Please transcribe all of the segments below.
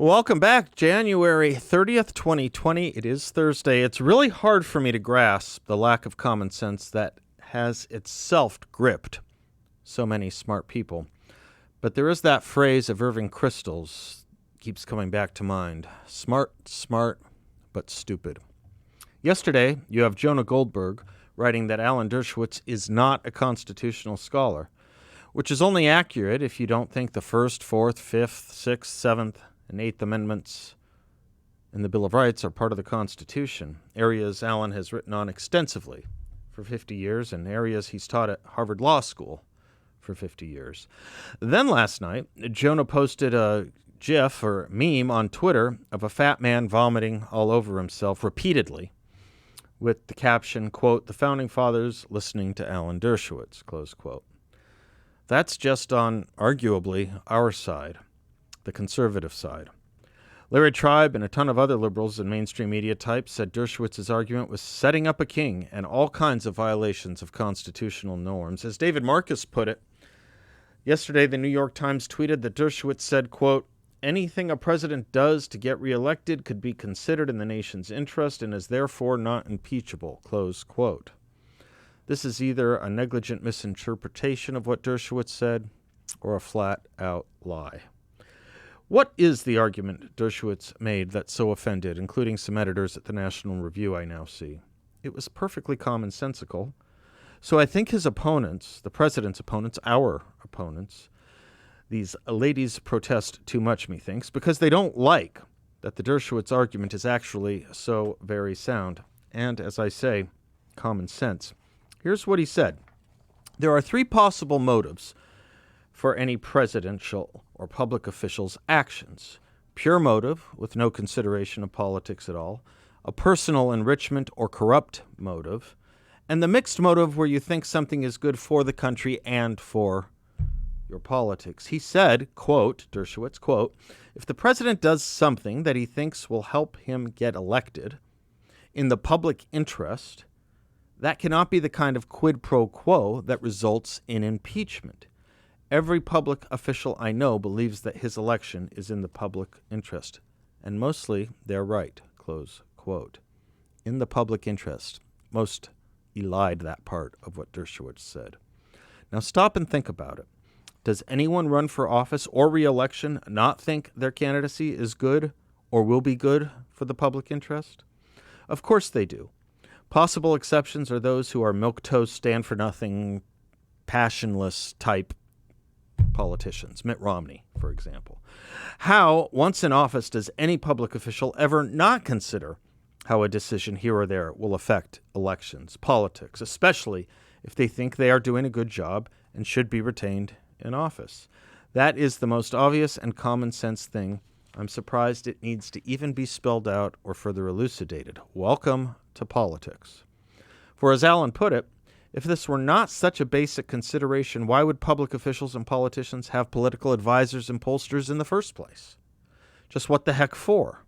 Welcome back, January 30th, 2020. It is Thursday. It's really hard for me to grasp the lack of common sense that has itself gripped so many smart people. But there is that phrase of Irving Kristol's keeps coming back to mind. Smart, but stupid. Yesterday, you have Jonah Goldberg writing that Alan Dershowitz is not a constitutional scholar, which is only accurate if you don't think the First, Fourth, Fifth, Sixth, Seventh, and Eighth Amendments in the Bill of Rights are part of the Constitution, areas Alan has written on extensively for 50 years and areas he's taught at Harvard Law School for 50 years. Then last night, Jonah posted a GIF or meme on Twitter of a fat man vomiting all over himself repeatedly with the caption, quote, "The Founding Fathers listening to Alan Dershowitz," close quote. That's just on, arguably, our side. The conservative side. Larry Tribe and a ton of other liberals and mainstream media types said Dershowitz's argument was setting up a king and all kinds of violations of constitutional norms. As David Marcus put it, yesterday the New York Times tweeted that Dershowitz said, quote, "Anything a president does to get reelected could be considered in the nation's interest and is therefore not impeachable," close quote. This is either a negligent misinterpretation of what Dershowitz said or a flat-out lie. What is the argument Dershowitz made that so offended, including some editors at the National Review I now see? It was perfectly commonsensical. So I think his opponents, the president's opponents, our opponents, these ladies protest too much, methinks, because they don't like that the Dershowitz argument is actually so very sound. And, as I say, common sense. Here's what he said. There are three possible motives for any presidential or public official's actions: pure motive, with no consideration of politics at all, a personal enrichment or corrupt motive, and the mixed motive where you think something is good for the country and for your politics. He said, quote, Dershowitz, quote, "If the president does something that he thinks will help him get elected in the public interest, that cannot be the kind of quid pro quo that results in impeachment. Every public official I know believes that his election is in the public interest, and mostly they're right," close quote. In the public interest. Most elide that part of what Dershowitz said. Now stop and think about it. Does anyone run for office or re-election not think their candidacy is good or will be good for the public interest? Of course they do. Possible exceptions are those who are milquetoast, stand-for-nothing, passionless type politicians. Mitt Romney, for example. How, once in office, does any public official ever not consider how a decision here or there will affect elections, politics, especially if they think they are doing a good job and should be retained in office? That is the most obvious and common sense thing. I'm surprised it needs to even be spelled out or further elucidated. Welcome to politics. For as Alan put it, if this were not such a basic consideration, why would public officials and politicians have political advisors and pollsters in the first place? Just what the heck for?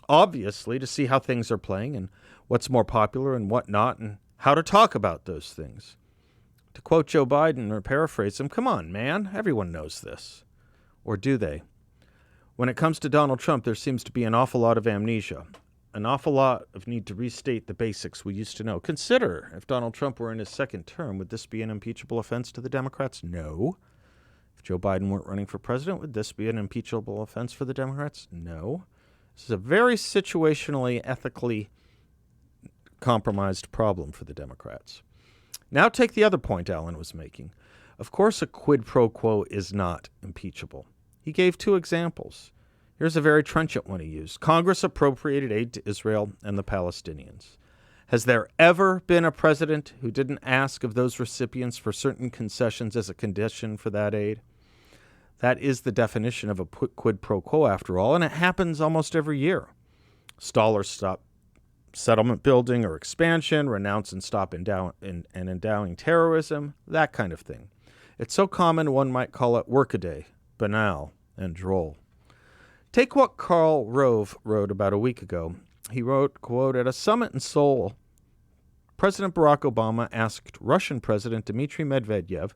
Obviously, to see how things are playing and what's more popular and what not, and how to talk about those things. To quote Joe Biden or paraphrase him, come on, man, everyone knows this. Or do they? When it comes to Donald Trump, there seems to be an awful lot of amnesia. An awful lot of need to restate the basics we used to know. Consider, if Donald Trump were in his second term, would this be an impeachable offense to the Democrats? No. If Joe Biden weren't running for president, would this be an impeachable offense for the Democrats? No. This is a very situationally, ethically compromised problem for the Democrats. Now take the other point Alan was making. Of course, a quid pro quo is not impeachable. He gave two examples. Here's a very trenchant one he used. Congress appropriated aid to Israel and the Palestinians. Has there ever been a president who didn't ask of those recipients for certain concessions as a condition for that aid? That is the definition of a quid pro quo, after all, and it happens almost every year. Stall or stop settlement building or expansion, renounce and stop endowing terrorism, that kind of thing. It's so common one might call it workaday, banal, and droll. Take what Karl Rove wrote about a week ago. He wrote, quote, "At a summit in Seoul, President Barack Obama asked Russian President Dmitry Medvedev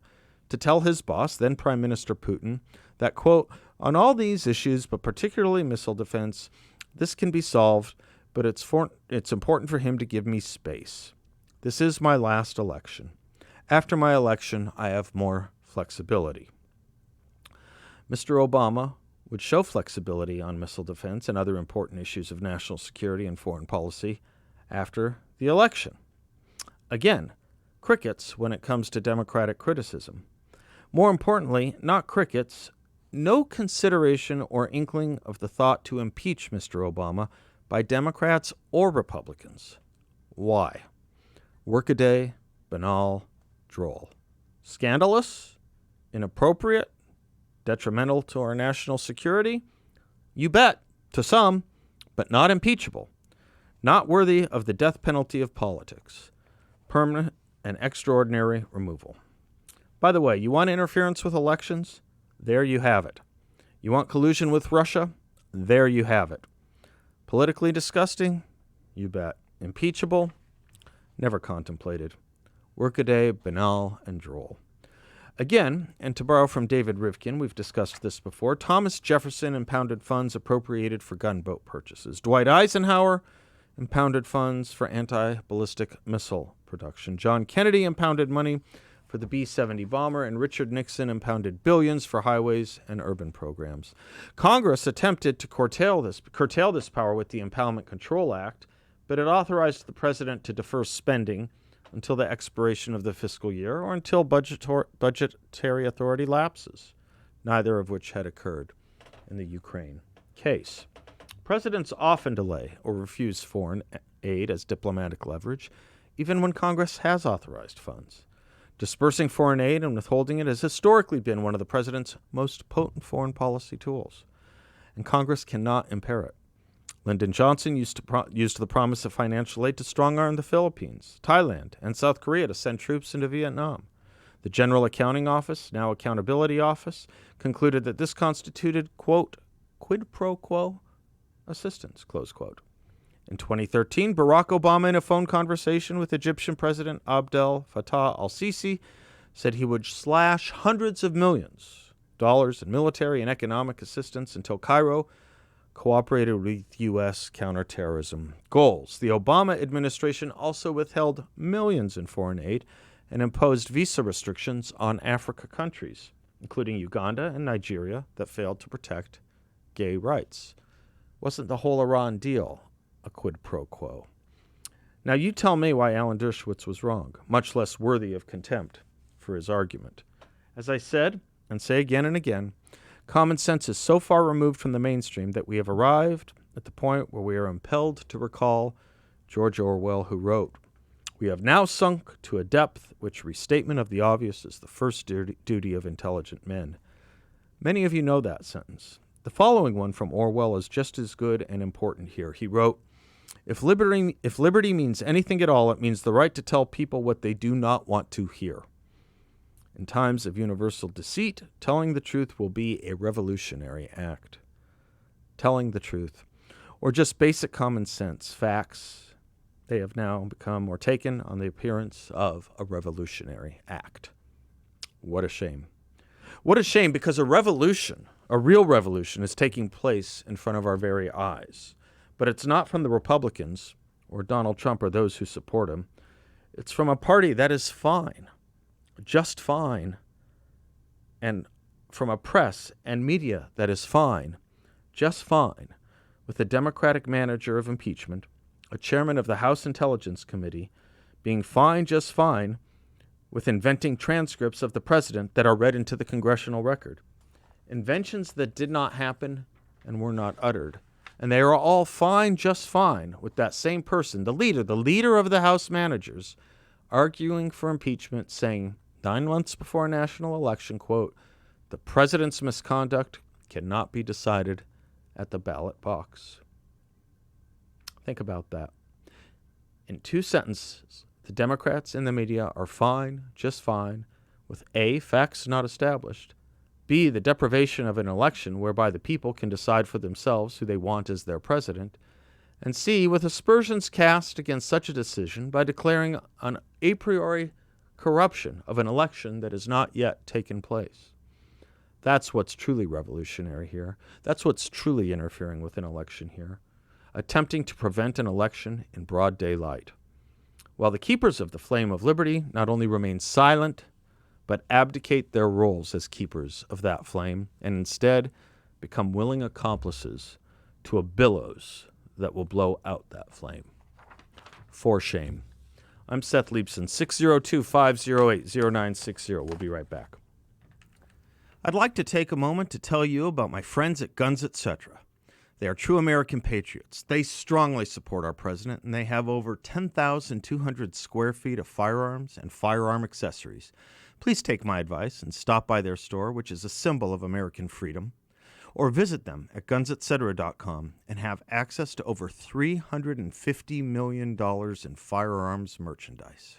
to tell his boss, then Prime Minister Putin, that, quote, on all these issues, but particularly missile defense, this can be solved, but it's important for him to give me space. This is my last election. After my election, I have more flexibility. Mr. Obama would show flexibility on missile defense and other important issues of national security and foreign policy after the election. Again, crickets when it comes to Democratic criticism. More importantly, not crickets, no consideration or inkling of the thought to impeach Mr. Obama by Democrats or Republicans. Why? Workaday, banal, droll. Scandalous? Inappropriate? Detrimental to our national security? You bet, to some, but not impeachable. Not worthy of the death penalty of politics. Permanent and extraordinary removal. By the way, you want interference with elections? There you have it. You want collusion with Russia? There you have it. Politically disgusting? You bet. Impeachable? Never contemplated. Workaday, banal, and droll. Again, and to borrow from David Rivkin, we've discussed this before, Thomas Jefferson impounded funds appropriated for gunboat purchases. Dwight Eisenhower impounded funds for anti-ballistic missile production. John Kennedy impounded money for the B-70 bomber, and Richard Nixon impounded billions for highways and urban programs. Congress attempted to curtail this power with the Impoundment Control Act, but it authorized the president to defer spending until the expiration of the fiscal year or until budgetary authority lapses, neither of which had occurred in the Ukraine case. Presidents often delay or refuse foreign aid as diplomatic leverage, even when Congress has authorized funds. Dispersing foreign aid and withholding it has historically been one of the president's most potent foreign policy tools, and Congress cannot impair it. Lyndon Johnson used the promise of financial aid to strong-arm the Philippines, Thailand, and South Korea to send troops into Vietnam. The General Accounting Office, now Accountability Office, concluded that this constituted, quote, quid pro quo assistance, close quote. In 2013, Barack Obama, in a phone conversation with Egyptian President Abdel Fattah al-Sisi, said he would slash hundreds of millions of dollars in military and economic assistance until Cairo cooperated with U.S. counterterrorism goals. The Obama administration also withheld millions in foreign aid and imposed visa restrictions on Africa countries, including Uganda and Nigeria, that failed to protect gay rights. Wasn't the whole Iran deal a quid pro quo? Now you tell me why Alan Dershowitz was wrong, much less worthy of contempt for his argument. As I said, and say again and again, common sense is so far removed from the mainstream that we have arrived at the point where we are impelled to recall George Orwell, who wrote, "We have now sunk to a depth which restatement of the obvious is the first duty of intelligent men." Many of you know that sentence. The following one from Orwell is just as good and important here. He wrote, If liberty means anything at all, it means the right to tell people what they do not want to hear. In times of universal deceit, telling the truth will be a revolutionary act. Telling the truth, or just basic common sense, facts, they have now become or taken on the appearance of a revolutionary act. What a shame. What a shame, because a revolution, a real revolution, is taking place in front of our very eyes. But it's not from the Republicans or Donald Trump or those who support him. It's from a party that is fine, just fine, and from a press and media that is fine, just fine, with a Democratic manager of impeachment, a chairman of the House Intelligence Committee, being fine, just fine, with inventing transcripts of the president that are read into the congressional record. Inventions that did not happen and were not uttered. And they are all fine, just fine, with that same person, the leader of the House managers, arguing for impeachment, saying 9 months before a national election, quote, "The president's misconduct cannot be decided at the ballot box." Think about that. In 2 sentences, the Democrats in the media are fine, just fine, with A, facts not established, B, the deprivation of an election whereby the people can decide for themselves who they want as their president, and C, with aspersions cast against such a decision by declaring an a priori corruption of an election that has not yet taken place. That's what's truly revolutionary here. That's what's truly interfering with an election here. Attempting to prevent an election in broad daylight. While the keepers of the flame of liberty not only remain silent, but abdicate their roles as keepers of that flame and instead become willing accomplices to a billows that will blow out that flame. For shame. I'm Seth Leibsohn, 602-508-0960. We'll be right back. I'd like to take a moment to tell you about my friends at Guns Etc. They are true American patriots. They strongly support our president, and they have over 10,200 square feet of firearms and firearm accessories. Please take my advice and stop by their store, which is a symbol of American freedom, or visit them at gunsetcetera.com and have access to over $350 million in firearms merchandise.